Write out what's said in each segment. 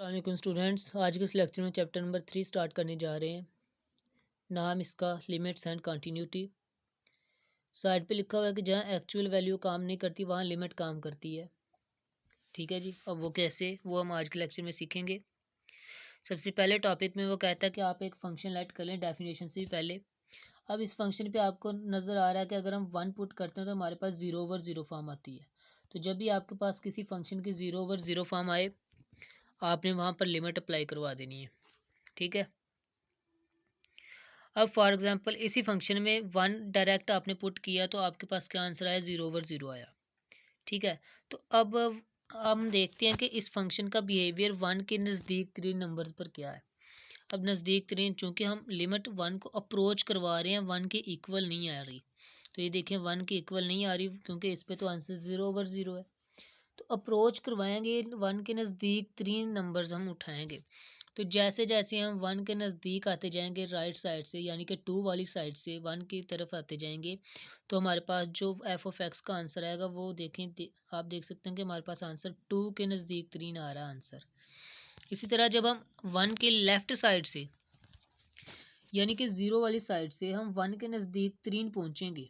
वालेकुम स्टूडेंट्स, आज के इस लेक्चर में चैप्टर नंबर 3 स्टार्ट करने जा रहे हैं। नाम इसका लिमिट्स एंड कंटिन्यूटी। साइड पे लिखा हुआ है कि जहाँ एक्चुअल वैल्यू काम नहीं करती वहाँ लिमिट काम करती है। ठीक है जी, अब वो कैसे, वो हम आज के लेक्चर में सीखेंगे। सबसे पहले टॉपिक में वो कहता है कि आप एक फंक्शन लेट कर लें डेफिनेशन से भी पहले। अब इस फंक्शन पे आपको नज़र आ रहा है कि अगर हम 1 पुट करते हैं तो हमारे पास 0/0 फॉर्म आती है। तो जब भी आपके पास किसी फंक्शन की 0/0 फॉर्म आए, आपने वहाँ पर लिमिट अप्लाई करवा देनी है। ठीक है। अब फॉर एग्जांपल इसी फंक्शन में 1 डायरेक्ट आपने पुट किया तो आपके पास क्या आंसर आया, 0/0 आया। ठीक है। तो अब हम देखते हैं कि इस फंक्शन का बिहेवियर 1 के नज़दीक 3 नंबर्स पर क्या है। अब नज़दीक 3, चूँकि हम लिमिट 1 को अप्रोच करवा रहे हैं, 1 के इक्वल नहीं आ रही। तो ये देखें 1 के इक्वल नहीं आ रही क्योंकि इस पर तो आंसर 0/0 है। तो अप्रोच करवाएंगे 1 के नज़दीक 3 नंबर्स हम उठाएंगे। तो जैसे जैसे हम 1 के नज़दीक आते जाएंगे राइट साइड से, यानी कि 2 वाली साइड से 1 की तरफ आते जाएंगे, तो हमारे पास जो f(x) का आंसर आएगा वो देखें, आप देख सकते हैं कि हमारे पास आंसर 2 के नज़दीक 3 आ रहा है आंसर। इसी तरह जब हम 1 के लेफ्ट साइड से, यानी कि 0 वाली साइड से हम 1 के नज़दीक 3 पहुँचेंगे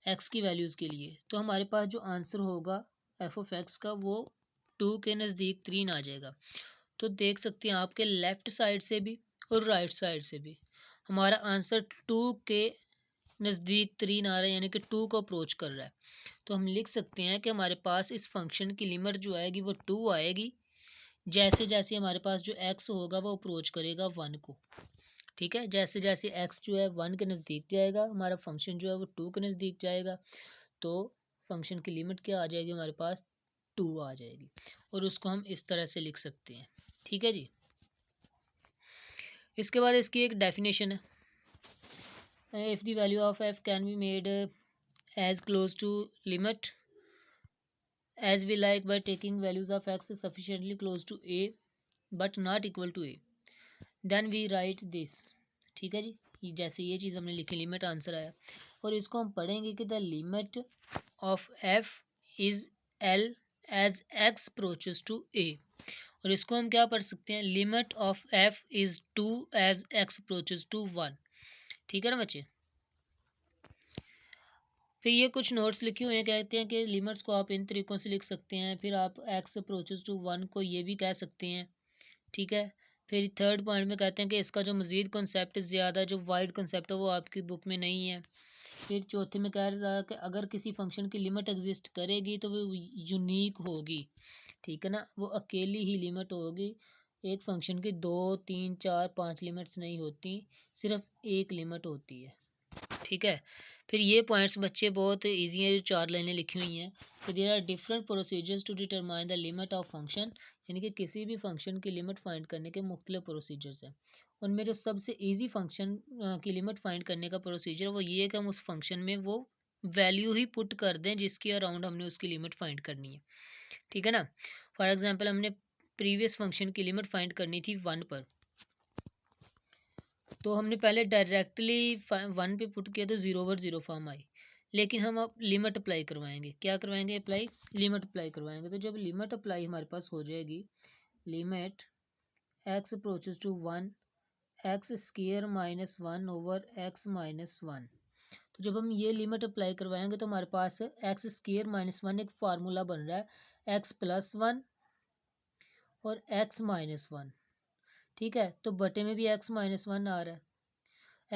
x की वैल्यूज़ के लिए, तो हमारे पास जो आंसर होगा f(x) का वो 2 के नज़दीक 3 आ जाएगा। तो देख सकते हैं आपके लेफ्ट साइड से भी और राइट साइड से भी हमारा आंसर 2 के नज़दीक 3 आ रहा है, यानी कि 2 को अप्रोच कर रहा है। तो हम लिख सकते हैं कि हमारे पास इस फंक्शन की लिमिट जो आएगी वो 2 आएगी, जैसे जैसे हमारे पास जो x होगा वो अप्रोच करेगा 1 को। ठीक है, जैसे जैसे x जो है 1 के नज़दीक जाएगा, हमारा फंक्शन जो है वो 2 के नज़दीक जाएगा, तो फंक्शन की लिमिट क्या आ जाएगी, हमारे पास 2 आ जाएगी। और उसको हम इस तरह से लिख सकते हैं। ठीक है जी। इसके बाद इसकी एक डेफिनेशन है, if the value of f can be made as close to limit as we like by taking values of x sufficiently close to a but not equal to a, then we write this. ठीक है जी, जैसे ये चीज़ हमने लिखी, limit answer आया, और इसको हम पढ़ेंगे कि the limit of f is l as x approaches to a। और इसको हम क्या पढ़ सकते हैं, limit of f is 2 as x approaches to 1। ठीक है ना बच्चे। फिर ये कुछ नोट्स लिखे हुए हैं, कहते हैं कि लिमिट्स को आप इन तरीक़ों से लिख सकते हैं, फिर आप x अप्रोचेस टू 1 को ये भी कह सकते हैं। ठीक है। फिर थर्ड पॉइंट में कहते हैं कि इसका जो मज़ीद कॉन्सेप्ट ज़्यादा जो वाइड कॉन्सेप्ट है वो आपकी बुक में नहीं है। फिर चौथे में कह रहा है कि अगर किसी फंक्शन की लिमिट एग्जिस्ट करेगी तो वो यूनिक होगी। ठीक है ना, वो अकेली ही लिमिट होगी। एक फंक्शन की 2, 3, 4, 5 लिमिट्स नहीं होती, सिर्फ एक लिमिट होती है। ठीक है। फिर ये पॉइंट्स बच्चे बहुत इजी हैं, जो 4 लाइनें लिखी हुई हैं। तो there are different procedures to determine the limit of function, यानी कि किसी भी फंक्शन की लिमिट फाइंड करने के मुख्तलिफ प्रोसीजर्स हैं। उनमें जो सबसे ईजी फंक्शन की लिमिट फाइंड करने का प्रोसीजर वो ये है कि हम उस फंक्शन में वो वैल्यू ही पुट कर दें जिसके अराउंड हमने उसकी लिमिट फाइंड करनी है। ठीक है ना। फॉर एग्जाम्पल हमने प्रीवियस फंक्शन की लिमिट फाइंड करनी थी 1 पर, तो हमने पहले डायरेक्टली 1 पे पुट किया तो 0/0 फॉर्म आई, लेकिन हम अब लिमिट अप्लाई करवाएंगे। क्या करवाएंगे, अप्लाई, लिमिट अप्लाई करवाएंगे। तो जब लिमिट अप्लाई हमारे पास हो जाएगी, limit x approaches to 1 x square minus 1 over x minus 1। तो जब हम ये लिमिट अप्लाई करवाएंगे तो हमारे पास x स्क्वायर माइनस 1 एक फार्मूला बन रहा है, x प्लस 1 और x माइनस 1। ठीक है, तो बटे में भी x माइनस 1 आ रहा है,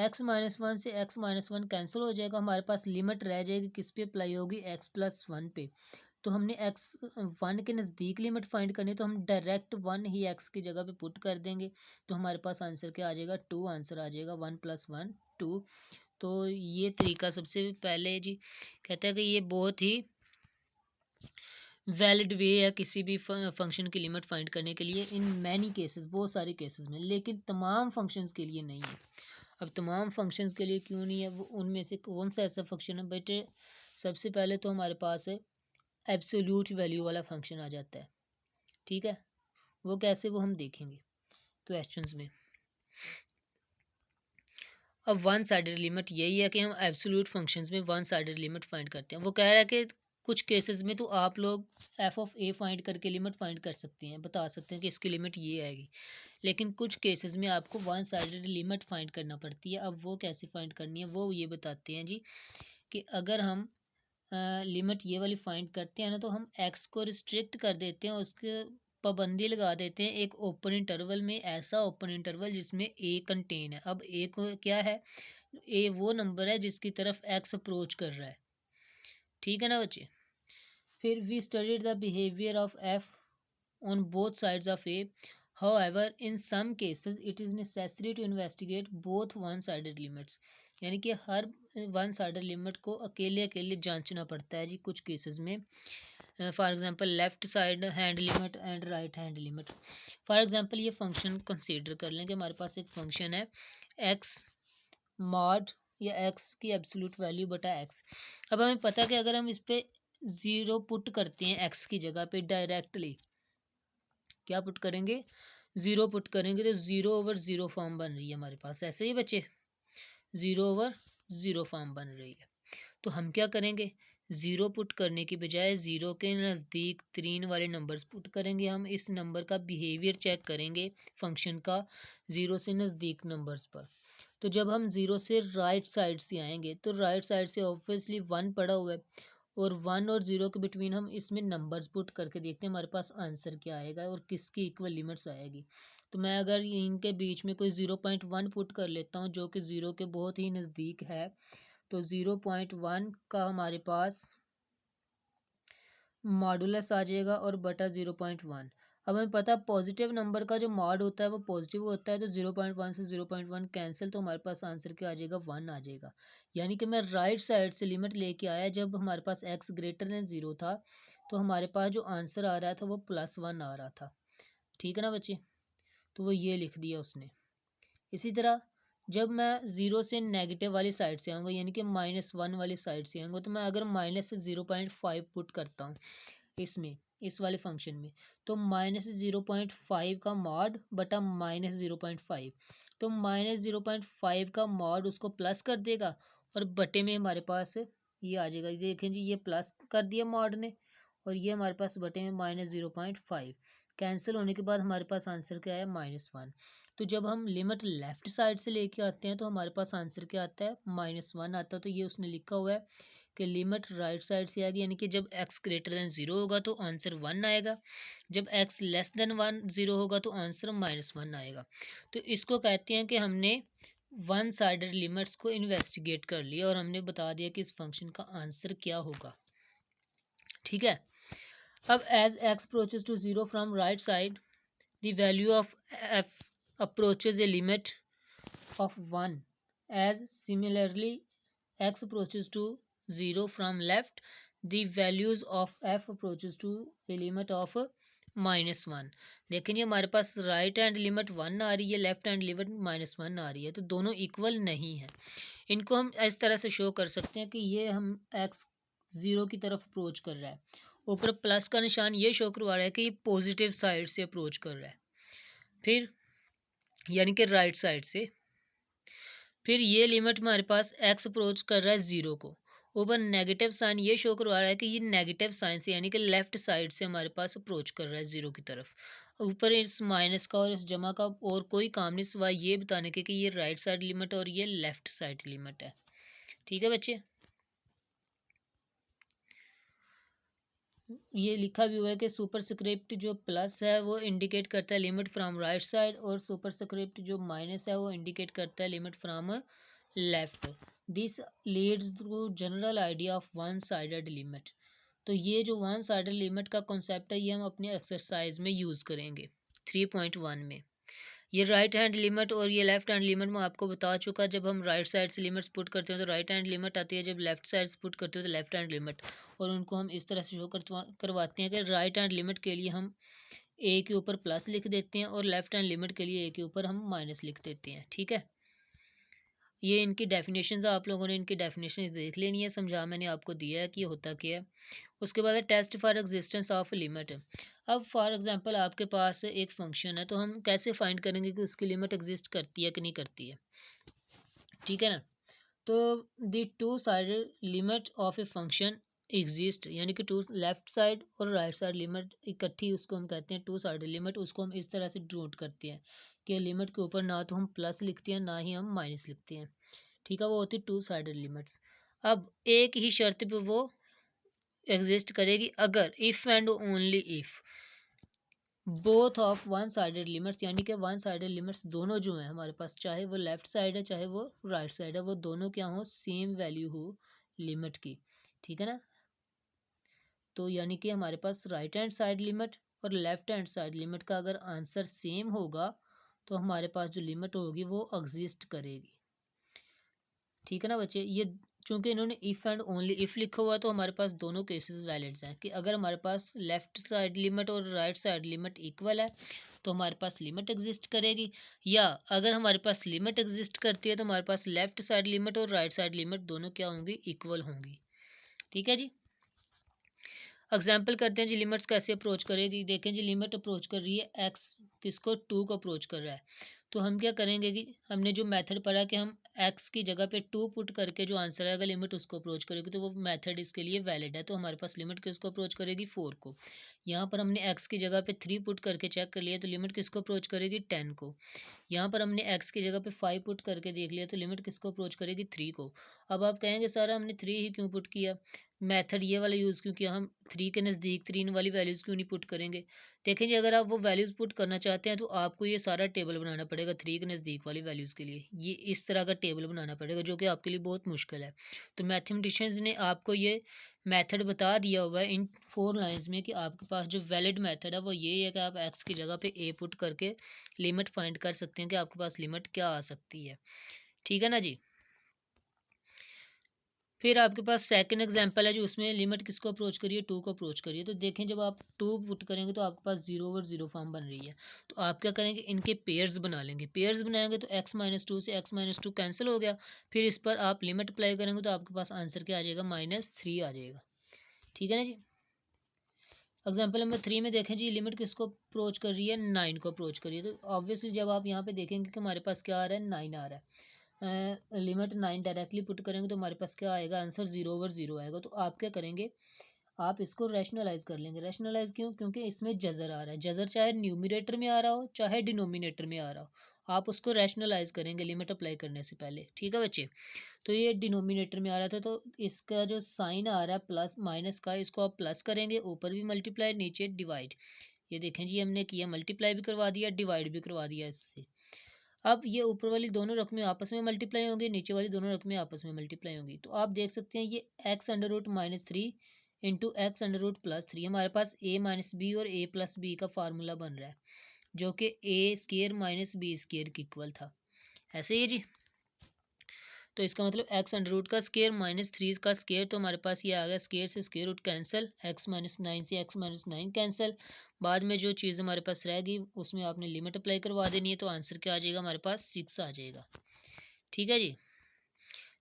x माइनस 1 से x माइनस 1 कैंसिल हो जाएगा, हमारे पास लिमिट रह जाएगी किस पे अप्लाई होगी, x प्लस 1 पे। तो हमने x 1 के नज़दीक लिमिट फाइंड करनी, तो हम डायरेक्ट 1 ही x की जगह पे पुट कर देंगे, तो हमारे पास आंसर क्या आ जाएगा, 2 आंसर आ जाएगा, 1 + 1 2। तो ये तरीका सबसे पहले जी कहता है कि ये बहुत ही वैलिड वे है किसी भी फंक्शन की लिमिट फाइंड करने के लिए, इन मैनी केसेस, बहुत सारे केसेस में, लेकिन तमाम फंक्शंस के लिए नहीं है। अब तमाम फंक्शंस के लिए क्यों नहीं है, वो उनमें से कौन सा ऐसा फंक्शन है बेटे, सबसे पहले तो हमारे पास है एब्सोल्यूट वैल्यू वाला फंक्शन आ जाता है। ठीक है, वो कैसे, वो हम देखेंगे क्वेश्चंस में। अब वन साइडेड लिमिट यही है कि हम एब्सोल्यूट फंक्शंस में वन साइडेड लिमिट फाइंड करते हैं। वो कह रहा है कि कुछ केसेस में तो आप लोग एफ ऑफ ए फाइंड करके लिमिट फाइंड कर सकते हैं, बता सकते हैं कि इसकी लिमिट ये आएगी, लेकिन कुछ केसेस में आपको वन साइडेड लिमिट फाइंड करना पड़ती है। अब वो कैसे फाइंड करनी है वो ये बताते हैं जी, कि अगर हम लिमिट ये वाली फाइंड करते हैं ना, तो हम एक्स को रिस्ट्रिक्ट कर देते हैं, उसके पाबंदी लगा देते हैं एक ओपन इंटरवल में, ऐसा ओपन इंटरवल जिसमें ए कंटेन है। अब ए को क्या है, ए वो नंबर है जिसकी तरफ एक्स अप्रोच कर रहा है, ठीक है ना बच्चे। फिर we studied the behaviour of F on both sides of A. However, in some cases, it is necessary to investigate both one-sided limits. यानी कि हर वन साइडेड लिमिट को अकेले अकेले जांचना पड़ता है जी कुछ केसेस में। For example left side hand limit and right hand limit. For example ये फंक्शन कंसीडर कर लें कि हमारे पास एक फंक्शन है एक्स मॉड या एक्स की एब्सोल्यूट वैल्यू बटा एक्स। अब हमें पता है कि अगर हम इस पे ज़ीरो पुट करते हैं एक्स की जगह पे डायरेक्टली, क्या पुट करेंगे, ज़ीरो पुट करेंगे, तो ज़ीरो ओवर ज़ीरो फॉर्म बन रही है हमारे पास, ऐसे ही बच्चे ज़ीरो ओवर ज़ीरो फॉर्म बन रही है। तो हम क्या करेंगे, ज़ीरो पुट करने की बजाय ज़ीरो के नज़दीक तरीन वाले नंबर्स पुट करेंगे। हम इस नंबर का बिहेवियर चेक करेंगे फंक्शन का ज़ीरो से नज़दीक नंबर्स पर। तो जब हम ज़ीरो से राइट साइड से आएंगे तो राइट साइड से ऑब्वियसली वन पड़ा हुआ है, और वन और ज़ीरो के बिटवीन हम इसमें नंबर्स पुट करके देखते हैं हमारे पास आंसर क्या आएगा और किसकी इक्वल लिमिट्स आएगी। तो मैं अगर इनके बीच में कोई 0.1 पुट कर लेता हूँ जो कि ज़ीरो के बहुत ही नज़दीक है, तो 0.1 का हमारे पास मॉडुलस आ जाएगा और बटा 0.1। अब हमें पता है पॉजिटिव नंबर का जो मॉड होता है वो पॉजिटिव होता है, तो 0.1 से 0.1 कैंसिल, तो हमारे पास आंसर क्या आ जाएगा, 1 आ जाएगा। यानी कि मैं राइट साइड से लिमिट लेके आया जब हमारे पास x ग्रेटर देन 0 था, तो हमारे पास जो आंसर आ रहा था वो +1 आ रहा था, ठीक है ना बच्चे। तो वो ये लिख दिया उसने। इसी तरह जब मैं ज़ीरो से नेगेटिव वाली साइड से आऊँगा, यानी कि -1 वाली साइड से आऊँगा, तो मैं अगर माइनस 0.5 पुट करता हूँ इसमें, इस वाले फंक्शन में, तो -0.5 का मॉड बटा -0.5, तो -0.5 का मॉड उसको प्लस कर देगा और बटे में हमारे पास ये आ जाएगा। देखें जी, ये प्लस कर दिया मॉड ने, और ये हमारे पास बटे में -0.5 कैंसिल होने के बाद हमारे पास आंसर क्या है, -1। तो जब हम लिमिट लेफ्ट साइड से लेके आते हैं तो हमारे पास आंसर क्या आता है, -1 आता है। तो ये उसने लिखा हुआ है कि लिमिट राइट साइड से आएगी, यानी कि जब x ग्रेटर देन 0 होगा तो आंसर 1 आएगा, जब x लेस देन 0 होगा तो आंसर -1 आएगा। तो इसको कहते हैं कि हमने वन साइडेड लिमिट्स को इन्वेस्टिगेट कर लिया और हमने बता दिया कि इस फंक्शन का आंसर क्या होगा, ठीक है। अब as x approaches to 0 from right side, the value of f approaches a limit of 1, as similarly x approaches to 0 from left, the values of f approaches to a limit of -1। लेकिन ये हमारे पास right hand limit 1 आ रही है, left hand limit -1 आ रही है, तो दोनों equal नहीं है। इनको हम इस तरह से शो कर सकते हैं कि ये हम x 0 की तरफ अप्रोच कर रहा है, ऊपर प्लस का निशान ये शो करवा रहा है कि ये पॉजिटिव साइड से अप्रोच कर रहा है, फिर यानी कि राइट साइड से। फिर ये लिमिट हमारे पास x अप्रोच कर रहा है 0 को, ऊपर नेगेटिव साइन ये शो करवा रहा है कि ये नेगेटिव साइन से यानी कि लेफ्ट साइड से हमारे पास अप्रोच कर रहा है 0 की तरफ। ऊपर इस माइनस का और इस जमा का और कोई काम नहीं सिवाय ये बताने के कि ये राइट साइड लिमिट और ये लेफ्ट साइड लिमिट है, ठीक है बच्चे। ये लिखा भी हुआ है कि सुपरस्क्रिप्ट जो प्लस है वो इंडिकेट करता है लिमिट फ्रॉम राइट साइड, और सुपरस्क्रिप्ट जो माइनस है वो इंडिकेट करता है limit from left. This leads to general idea of one sided limit. तो ये जो वन साइडेड लिमिट का कॉन्सेप्ट है ये हम अपने एक्सरसाइज में यूज़ करेंगे 3.1 में। ये राइट हैंड लिमिट और ये लेफ्ट हैंड लिमिट मैं आपको बता चुका, जब हम राइट साइड से लिमिट्स पुट करते हैं तो राइट हैंड लिमिट आती है, जब लेफ्ट साइड से पुट करते हैं तो लेफ्ट हैंड लिमिट। और उनको हम इस तरह से शो करवाते हैं कि राइट हैंड लिमिट के लिए हम ए के ऊपर प्लस लिख देते हैं और लेफ्ट हैंड लिमिट के लिए ए के ऊपर हम माइनस लिख देते हैं, ठीक है। ये इनकी डेफिनेशन आप लोगों ने इनकी डेफिनेशन देख लेनी है, समझा मैंने आपको दिया है कि ये होता क्या है। उसके बाद है test for existence of limit. अब फॉर एग्जांपल आपके पास एक फंक्शन है, तो हम कैसे फाइंड करेंगे कि उसकी लिमिट एग्जिस्ट करती है कि नहीं करती है, ठीक है ना। तो the two sided limit of a function exist, यानी कि टू लेफ्ट साइड और राइट साइड लिमिट इकट्ठी, उसको हम कहते हैं टू साइडेड लिमिट। उसको हम इस तरह से डिनोट करते हैं कि लिमिट के ऊपर ना तो हम प्लस लिखते हैं ना ही हम माइनस लिखते हैं। ठीक है, वो होती है टू साइडेड लिमिट्स। अब एक ही शर्त पे वो एग्जिस्ट करेगी अगर if and only if both of one sided limits, यानी कि वन साइडेड लिमिट्स दोनों जो हैं हमारे पास, चाहे वो लेफ्ट साइड है चाहे वो राइट साइड है, वो दोनों क्या हो, सेम वैल्यू हो लिमिट की। ठीक है ना, तो यानी कि हमारे पास राइट हैंड साइड लिमिट और लेफ्ट हैंड साइड लिमिट का अगर आंसर सेम होगा तो हमारे पास जो लिमिट होगी वो एग्जिस्ट करेगी। ठीक है ना बच्चे, ये चूंकि इन्होंने इफ एंड ओनली इफ लिखा हुआ है तो हमारे पास दोनों केसेस वैलिड्स हैं कि अगर हमारे पास लेफ्ट साइड लिमिट और राइट साइड लिमिट इक्वल है तो हमारे पास लिमिट एग्जिस्ट करेगी, या अगर हमारे पास लिमिट एग्जिस्ट करती है तो हमारे पास लेफ्ट साइड लिमिट और राइट साइड लिमिट दोनों क्या होंगी, इक्वल होंगी। ठीक है जी, एग्जाम्पल करते हैं जी लिमिट्स कैसे अप्रोच करेगी। देखें जी, लिमिट अप्रोच कर रही है एक्स, किसको, टू को अप्रोच कर रहा है। तो हम क्या करेंगे कि हमने जो मेथड पढ़ा कि हम एक्स की जगह पे टू पुट करके जो आंसर आएगा लिमिट उसको अप्रोच करेगी, तो वो मेथड इसके लिए वैलिड है। तो हमारे पास लिमिट किसको अप्रोच करेगी, फोर को। यहाँ पर हमने एक्स की जगह पे थ्री पुट करके चेक कर लिया तो लिमिट किसको अप्रोच करेगी, टेन को। यहाँ पर हमने एक्स की जगह पे फाइव पुट करके देख लिया तो लिमिट किसको अप्रोच करेगी, थ्री को। अब आप कहेंगे सर हमने थ्री ही क्यों पुट किया, मेथड ये वाला यूज़ क्यों किया, हम थ्री के नज़दीक थ्री वाली वैल्यूज़ क्यों नहीं पुट करेंगे। देखें जी, अगर आप वो वैल्यूज़ पुट करना चाहते हैं तो आपको ये सारा टेबल बनाना पड़ेगा थ्री के नज़दीक वाली वैल्यूज़ के लिए। ये इस तरह का टेबल बनाना पड़ेगा जो कि आपके लिए बहुत मुश्किल है। तो मैथमेटिशियंस ने आपको ये मेथड बता दिया हुआ है इन फोर लाइंस में कि आपके पास जो वैलिड मेथड है वो ये है कि आप एक्स की जगह पे ए पुट करके लिमिट फाइंड कर सकते हैं कि आपके पास लिमिट क्या आ सकती है। ठीक है ना जी, फिर आपके पास सेकंड एग्जांपल है जो उसमें लिमिट किसको अप्रोच करिए, टू को अप्रोच करिए। तो देखें जब आप टू पुट करेंगे तो आपके पास जीरो ओवर जीरो फॉर्म बन रही है। तो आप क्या करेंगे, इनके पेयर्स बना लेंगे। पेयर्स बनाएंगे तो एक्स माइनस टू से एक्स माइनस टू कैंसिल हो गया, फिर इस पर आप लिमिट अप्लाई करेंगे तो आपके पास आंसर क्या आ जाएगा, माइनस थ्री आ जाएगा। ठीक है ना जी, एग्जाम्पल नंबर थ्री में देखें जी, लिमिट किसको अप्रोच कर रही है, नाइन को अप्रोच कर रही है। तो ऑब्वियसली जब आप यहाँ पे देखेंगे कि हमारे पास क्या आ रहा है, नाइन आ रहा है, लिमिट नाइन डायरेक्टली पुट करेंगे तो हमारे पास क्या आएगा, आंसर जीरो ओवर जीरो आएगा। तो आप क्या करेंगे, आप इसको रैशनलाइज कर लेंगे। रैशनलाइज क्यों, क्योंकि इसमें जजर आ रहा है। जजर चाहे न्यूमिनेटर में आ रहा हो चाहे डिनोमिनेटर में आ रहा हो, आप उसको रैशनलाइज करेंगे लिमिट अप्लाई करने से पहले। ठीक है बच्चे, तो ये डिनोमिनेटर में आ रहा था तो इसका जो साइन आ रहा है प्लस माइनस का, इसको आप प्लस करेंगे, ऊपर भी मल्टीप्लाई नीचे डिवाइड। ये देखें जी, हमने किया मल्टीप्लाई भी करवा दिया डिवाइड भी करवा दिया इससे। अब ये ऊपर वाली दोनों रकमें आपस में मल्टीप्लाई होंगी, नीचे वाली दोनों रकमें आपस में मल्टीप्लाई होंगी। तो आप देख सकते हैं ये X under root minus three into X under root plus three, हमारे पास ए माइनस बी और ए प्लस बी का फार्मूला बन रहा है जो कि A square minus B square की इक्वल था। ऐसे ही जी, तो इसका मतलब एक्स अंडर रूट का स्केयर माइनस थ्री का स्केयर, तो हमारे पास ये आ गया स्केयर से square root cancel, X minus nine से एक्स माइनस नाइन कैंसिल। बाद में जो चीज़ हमारे पास रहेगी उसमें आपने लिमिट अप्लाई करवा देनी है तो आंसर क्या आ जाएगा, हमारे पास सिक्स आ जाएगा। ठीक है जी,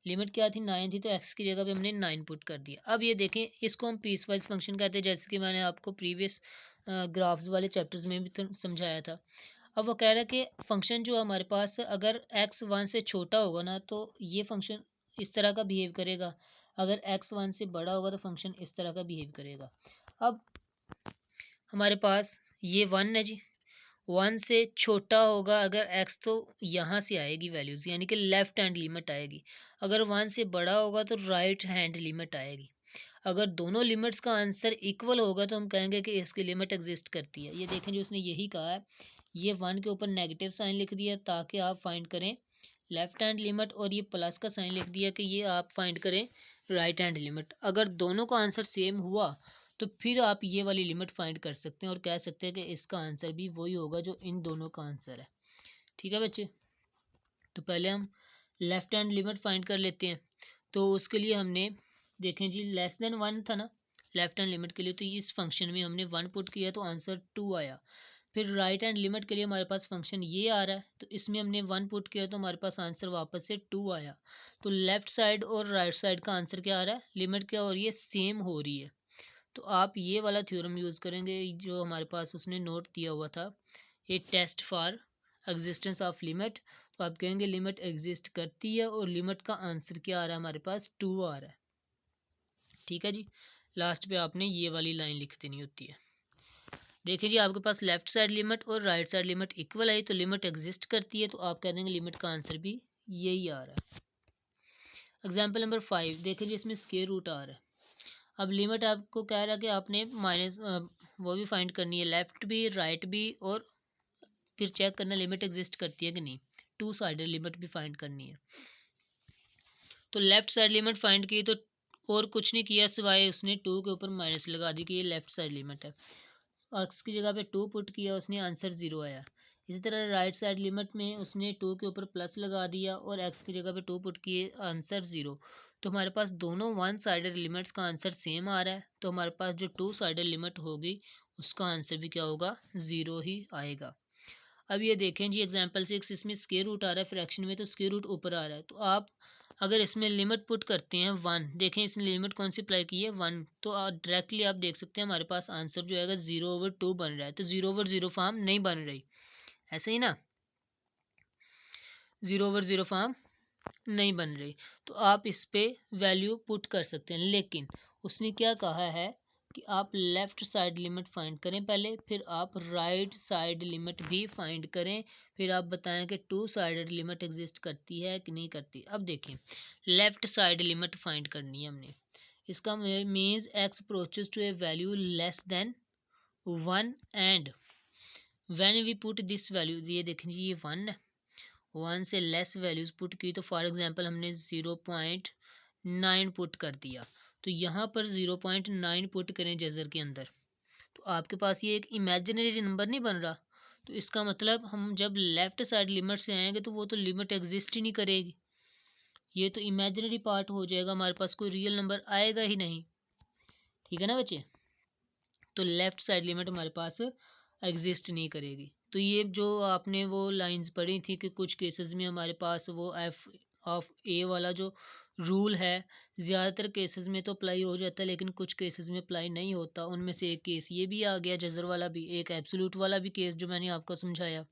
लिमिट क्या थी, नाइन थी, तो एक्स की जगह पे हमने नाइन पुट कर दिया। अब ये देखें, इसको हम पीस वाइज फंक्शन कहते हैं, जैसे कि मैंने आपको प्रीवियस ग्राफ्स वाले चैप्टर्स में भी समझाया था। अब वो कह रहा है कि फंक्शन जो हमारे पास अगर एक्स वन से छोटा होगा ना तो ये फंक्शन इस तरह का बिहेव करेगा, अगर एक्स वन से बड़ा होगा तो फंक्शन इस तरह का बिहेव करेगा। अब हमारे पास ये वन है जी, वन से छोटा होगा अगर एक्स तो यहाँ से आएगी वैल्यूज़, यानी कि लेफ्ट हैंड लिमिट आएगी। अगर वन से बड़ा होगा तो राइट हैंड लिमिट आएगी। अगर दोनों लिमिट्स का आंसर इक्वल होगा तो हम कहेंगे कि इसकी लिमिट एग्जिस्ट करती है। ये देखें जो उसने यही कहा है, ये वन के ऊपर नेगेटिव साइन लिख दिया ताकि आप फाइंड करें लेफ्ट हैंड लिमिट, और ये प्लस का साइन लिख दिया कि ये आप फाइंड करें राइट हैंड लिमिट। अगर दोनों का आंसर सेम हुआ तो फिर आप ये वाली लिमिट फाइंड कर सकते हैं और कह सकते हैं कि इसका आंसर भी वही होगा जो इन दोनों का आंसर है। ठीक है बच्चे, तो पहले हम लेफ्ट हैंड लिमिट फाइंड कर लेते हैं। तो उसके लिए हमने देखें जी, लेस देन वन था ना लेफ्ट हैंड लिमिट के लिए, तो इस फंक्शन में हमने वन पुट किया तो आंसर टू आया। फिर राइट हैंड लिमिट के लिए हमारे पास फंक्शन ये आ रहा है तो इसमें हमने वन पुट किया तो हमारे पास आंसर वापस से टू आया। तो लेफ्ट साइड और राइट साइड का आंसर क्या आ रहा है, लिमिट क्या हो रही है, सेम हो रही है। तो आप ये वाला थ्योरम यूज़ करेंगे जो हमारे पास उसने नोट दिया हुआ था, a test for existence of limit. तो आप कहेंगे लिमिट एग्जिस्ट करती है और लिमिट का आंसर क्या आ रहा है, हमारे पास टू आ रहा है। ठीक है जी, लास्ट पे आपने ये वाली लाइन लिख देनी होती है। देखिए जी, आपके पास लेफ्ट साइड लिमिट और राइट साइड लिमिट इक्वल आई तो लिमिट एग्जिस्ट करती है, तो आप कह देंगे लिमिट का आंसर भी यही आ रहा है। एग्जाम्पल नंबर 5 देखिए जी, इसमें स्क्वायर रूट आ रहा है। अब लिमिट आपको कह रहा है कि आपने माइनस वो भी फाइंड करनी है, लेफ्ट भी राइट भी, और फिर चेक करना लिमिट एग्जिस्ट करती है कि नहीं, टू साइडेड लिमिट भी फाइंड करनी है। तो लेफ्ट साइड लिमिट फाइंड की तो और कुछ नहीं किया सिवाय उसने 2 के ऊपर माइनस लगा दी कि ये लेफ्ट साइड लिमिट है। एक्स की जगह पे 2 पुट किया, उसने आंसर 0 आया। इसी तरह राइट साइड लिमिट में उसने 2 के ऊपर प्लस लगा दिया और एक्स की जगह पे 2 पुट किए, आंसर 0। तो हमारे पास दोनों वन साइडेड लिमिट्स का आंसर सेम आ रहा है, तो हमारे पास जो 2 साइडेड लिमिट होगी उसका आंसर भी क्या होगा, 0 ही आएगा। अब ये देखें जी, एग्जाम्पल 6 इसमें स्क्वायर रूट आ रहा है फ्रैक्शन में, तो स्क्वायर रूट ऊपर आ रहा है, तो आप अगर इसमें लिमिट पुट करते हैं 1, देखें इसने लिमिट कौन सी अप्लाई की है 1, तो डायरेक्टली आप देख सकते हैं हमारे पास आंसर जो आएगा 0/2 बन रहा है। तो 0/0 फॉर्म नहीं बन रही, ऐसे ही ना, 0/0 फॉर्म नहीं बन रही, तो आप इस पे वैल्यू पुट कर सकते हैं। लेकिन उसने क्या कहा है कि आप लेफ्ट साइड लिमिट फाइंड करें पहले, फिर आप राइट साइड लिमिट भी फाइंड करें, फिर आप बताएं कि 2 साइडेड लिमिट एग्जिस्ट करती है कि नहीं करती। अब देखें, लेफ्ट साइड लिमिट फाइंड करनी है हमने, इसका मीन्स एक्स approaches to a value less than 1 and when we put this value, ये देखें जी, ये 1 है, 1 से लेस वैल्यूज पुट की, तो फॉर एग्जांपल हमने 0.9 पुट कर दिया, तो यहाँ पर 0.9 पुट करें जजर के अंदर, तो आपके पास ये एक इमेजिनरी नंबर नहीं बन रहा। तो इसका मतलब हम जब लेफ्ट साइड लिमिट से आएंगे तो वो तो लिमिट एग्जिस्ट ही नहीं करेगी, ये तो इमेजिनरी पार्ट हो जाएगा, हमारे पास कोई रियल नंबर आएगा ही नहीं। ठीक है ना बच्चे, तो लेफ्ट साइड लिमिट हमारे पास एग्जिस्ट नहीं करेगी। तो ये जो आपने वो लाइंस पढ़ी थी कि कुछ केसेस में हमारे पास वो एफ ऑफ ए वाला जो रूल है ज़्यादातर केसेस में तो अप्लाई हो जाता है, लेकिन कुछ केसेस में अप्लाई नहीं होता। उनमें से एक केस ये भी आ गया, जजर वाला भी, एक एब्सोल्यूट वाला भी केस जो मैंने आपको समझाया।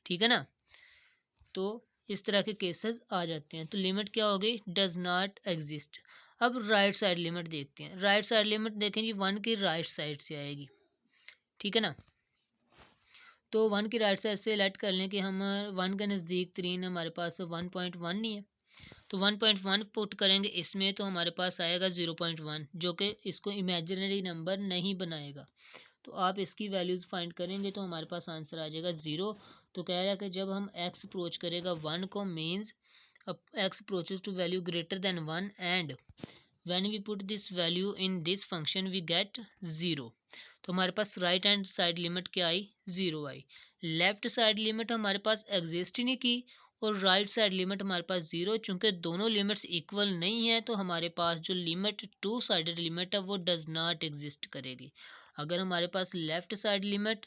ठीक है ना, तो इस तरह के केसेस आ जाते हैं। तो लिमिट क्या हो गई, डज नॉट एग्जिस्ट। अब राइट साइड लिमिट देखते हैं। राइट साइड लिमिट देखें जी, 1 की राइट साइड से आएगी। ठीक है ना, तो 1 की राइट साइड से लेट कर लें कि हम 1 के नज़दीक तरीन हमारे पास 1.1 नहीं है, तो 1.1 पुट करेंगे इसमें, तो हमारे पास आएगा 0.1, जो कि इसको इमेजिनरी नंबर नहीं बनाएगा। तो आप इसकी वैल्यूज़ फाइंड करेंगे तो हमारे पास आंसर आ जाएगा 0। तो कह रहा है कि जब हम x अप्रोच करेगा 1 को, means x approaches to value greater than 1 and when we put this value in this function we get 0। तो हमारे पास राइट हैंड साइड लिमिट क्या आई, 0 आई। लेफ्ट साइड लिमिट हमारे पास एग्जिस्ट ही नहीं की और राइट साइड लिमिट हमारे पास 0, चूंकि दोनों लिमिट्स इक्वल नहीं है तो हमारे पास जो लिमिट 2 साइडेड लिमिट है वो डज नॉट एग्जिस्ट करेगी। अगर हमारे पास left side limit,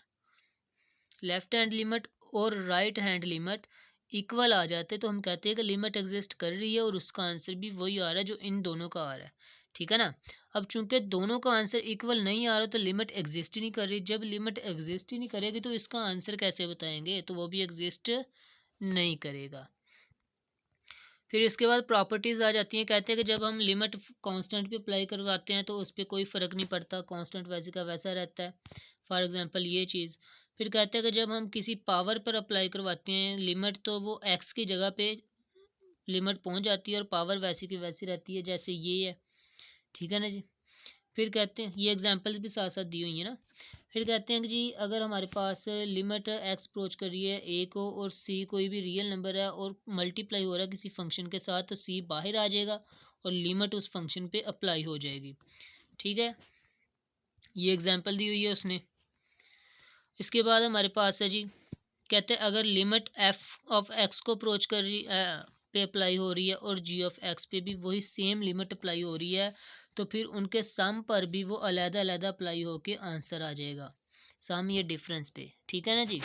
left hand limit और राइट हैंड लिमिट इक्वल आ जाते तो हम कहते हैं कि लिमिट एग्जिस्ट कर रही है, और उसका आंसर भी वही आ रहा है जो इन दोनों का आ रहा है। ठीक है ना, अब चूंकि दोनों का आंसर इक्वल नहीं आ रहा तो लिमिट एग्जिस्ट ही नहीं कर रही। जब लिमिट एग्जिस्ट ही नहीं करेगी तो इसका आंसर कैसे बताएंगे, तो वो भी एग्जिस्ट नहीं करेगा। फिर इसके बाद प्रॉपर्टीज़ आ जाती हैं। कहते हैं कि जब हम लिमिट कांस्टेंट पे अप्लाई करवाते हैं तो उस पर कोई फ़र्क नहीं पड़ता, कांस्टेंट वैसे का वैसा रहता है। फॉर एग्जांपल ये चीज़। फिर कहते हैं कि जब हम किसी पावर पर अप्लाई करवाते हैं लिमिट, तो वो एक्स की जगह पे लिमिट पहुंच जाती है और पावर वैसी की वैसी रहती है जैसे ये है। ठीक है ना जी। फिर कहते हैं, ये एग्जांपल्स भी साथ साथ दी हुई है ना। फिर कहते हैं कि जी अगर हमारे पास लिमिट एक्स अप्रोच कर रही है ए को और सी कोई भी रियल नंबर है और मल्टीप्लाई हो रहा है किसी फंक्शन के साथ, तो सी बाहर आ जाएगा और लिमिट उस फंक्शन पे अप्लाई हो जाएगी। ठीक है, ये एग्जांपल दी हुई है उसने। इसके बाद हमारे पास है जी, कहते हैं अगर लिमिट एफ ऑफ एक्स को अप्रोच कर रही पे अप्लाई हो रही है और जी ऑफ एक्स पे भी वही सेम लिमिट अप्लाई हो रही है, तो फिर उनके सम पर भी वो अलग अलग अप्लाई होके आंसर आ जाएगा, सम ये डिफरेंस पे। ठीक है ना जी,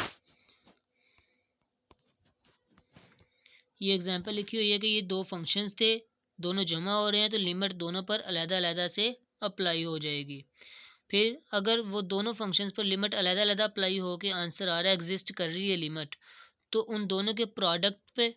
ये एग्जांपल लिखी हुई है कि ये दो फंक्शंस थे, दोनों जमा हो रहे हैं, तो लिमिट दोनों पर अलग अलग से अप्लाई हो जाएगी। फिर अगर वो दोनों फंक्शंस पर लिमिट अलग अलग अप्लाई हो के आंसर आ रहा है, एग्जिस्ट कर रही है लिमिट, तो उन दोनों के प्रोडक्ट पे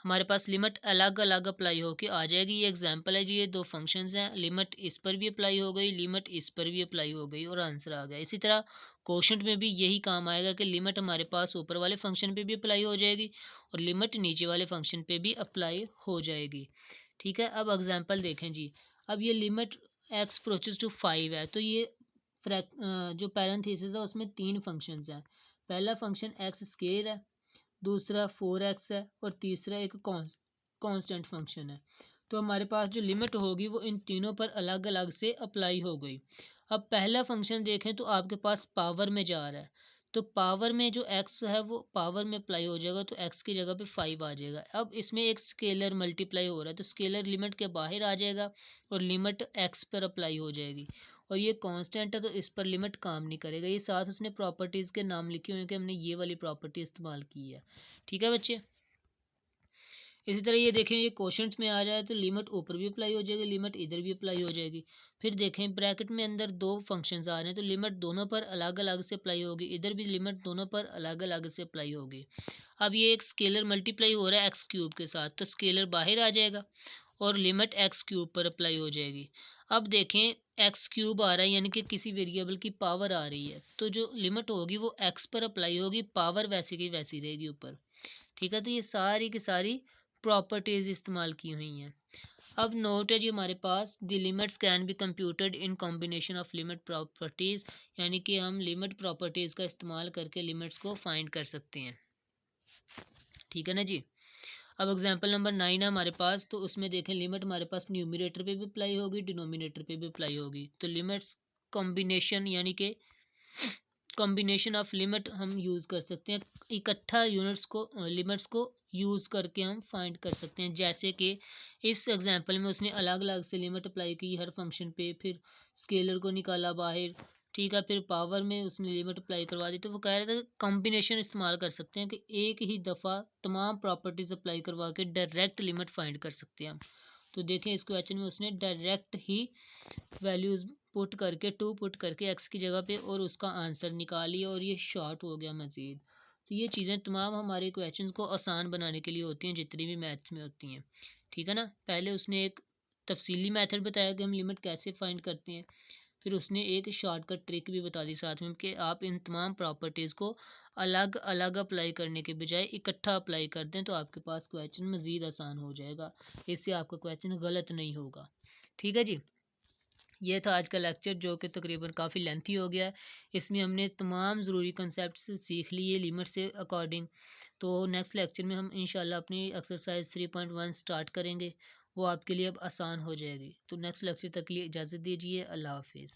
हमारे पास लिमिट अलग अलग अप्लाई होके आ जाएगी। ये एग्जांपल है जी, ये दो फंक्शंस हैं, लिमिट इस पर भी अप्लाई हो गई, लिमिट इस पर भी अप्लाई हो गई और आंसर आ गया। इसी तरह कोशंट में भी यही काम आएगा कि लिमिट हमारे पास ऊपर वाले फंक्शन पे भी अप्लाई हो जाएगी और लिमिट नीचे वाले फंक्शन पे भी अप्लाई हो जाएगी। ठीक है, अब एग्जाम्पल देखें जी। अब ये लिमिट एक्स अप्रोचेस टू 5 है, तो ये जो पैरेंथेसिस है उसमें 3 फंक्शंस हैं। पहला फंक्शन एक्स स्क्वायर है, दूसरा 4x है और तीसरा एक कांस्टेंट फंक्शन है। तो हमारे पास जो लिमिट होगी वो इन तीनों पर अलग अलग से अप्लाई हो गई। अब पहला फंक्शन देखें तो आपके पास पावर में जा रहा है, तो पावर में जो x है वो पावर में अप्लाई हो जाएगा, तो x की जगह पे 5 आ जाएगा। अब इसमें एक स्केलर मल्टीप्लाई हो रहा है, तो स्केलर लिमिट के बाहर आ जाएगा और लिमिट x पर अप्लाई हो जाएगी। और ये कांस्टेंट है तो इस पर लिमिट काम नहीं करेगा। ये साथ उसने प्रॉपर्टीज़ के नाम लिखे हुए हैं कि हमने ये वाली प्रॉपर्टी इस्तेमाल की है। ठीक है बच्चे, इसी तरह ये देखें, ये क्वेश्चंस में आ जाए तो लिमिट ऊपर भी अप्लाई हो जाएगी, लिमिट इधर भी अप्लाई हो जाएगी। फिर देखें ब्रैकेट में अंदर दो फंक्शंस आ रहे हैं, तो लिमिट दोनों पर अलग अलग से अप्लाई होगी, इधर भी लिमिट दोनों पर अलग अलग से अप्लाई होगी। अब ये एक स्केलर मल्टीप्लाई हो रहा है एक्स क्यूब के साथ, तो स्केलर बाहर आ जाएगा और लिमिट एक्स क्यूब पर अप्लाई हो जाएगी। अब देखें एक्स क्यूब आ रहा है यानी कि किसी वेरिएबल की पावर आ रही है, तो जो लिमिट होगी वो एक्स पर अप्लाई होगी, पावर वैसी की वैसी रहेगी ऊपर। ठीक है, तो ये सारी की सारी प्रॉपर्टीज इस्तेमाल की हुई हैं। अब नोट है जी हमारे पास, the limits can be computed in combination of limit properties, यानी कि हम लिमिट प्रॉपर्टीज का इस्तेमाल करके लिमिट्स को फाइंड कर सकते हैं। ठीक है ना जी। अब एग्जांपल नंबर 9 है हमारे पास, तो उसमें देखें लिमिट हमारे पास न्यूमरेटर पे भी अप्लाई होगी, डिनोमिनेटर पे भी अप्लाई होगी। तो लिमिट्स कॉम्बिनेशन यानी कि कॉम्बिनेशन ऑफ लिमिट हम यूज़ कर सकते हैं, इकट्ठा यूनिट्स को लिमिट्स को यूज़ करके हम फाइंड कर सकते हैं। जैसे कि इस एग्जांपल में उसने अलग अलग से लिमिट अप्लाई की हर फंक्शन पे, फिर स्केलर को निकाला बाहर, ठीक है, फिर पावर में उसने लिमिट अप्लाई करवा दी। तो वो कह रहे थे कॉम्बिनेशन इस्तेमाल कर सकते हैं कि एक ही दफ़ा तमाम प्रॉपर्टीज़ अप्लाई करवा के डायरेक्ट लिमिट फाइंड कर सकते हैं हम। तो देखें इस क्वेश्चन में उसने डायरेक्ट ही वैल्यूज़ पुट करके 2 पुट करके एक्स की जगह पे और उसका आंसर निकाल लिया और ये शॉर्ट हो गया मज़ीद। तो ये चीज़ें तमाम हमारे क्वेश्चंस को आसान बनाने के लिए होती हैं, जितनी भी मैथ्स में होती हैं। ठीक है ना, पहले उसने एक तफसीली मेथड बताया कि हम लिमिट कैसे फाइंड करते हैं, फिर उसने एक शॉर्टकट ट्रिक भी बता दी साथ में कि आप इन तमाम प्रॉपर्टीज़ को अलग अलग अप्लाई करने के बजाय इकट्ठा अप्लाई कर दें, तो आपके पास क्वेश्चन मज़ीद आसान हो जाएगा, इससे आपका क्वेश्चन गलत नहीं होगा। ठीक है जी, ये था आज का लेक्चर जो कि तकरीबन काफ़ी लेंथी हो गया है। इसमें हमने तमाम ज़रूरी कंसेप्ट सीख लिए लिमिट से अकॉर्डिंग। तो नेक्स्ट लेक्चर में हम इंशाल्लाह अपनी एक्सरसाइज 3.1 स्टार्ट करेंगे, वो आपके लिए अब आसान हो जाएगी। तो नेक्स्ट लेक्चर तक के लिए इजाज़त दीजिए, अल्लाह हाफिज़।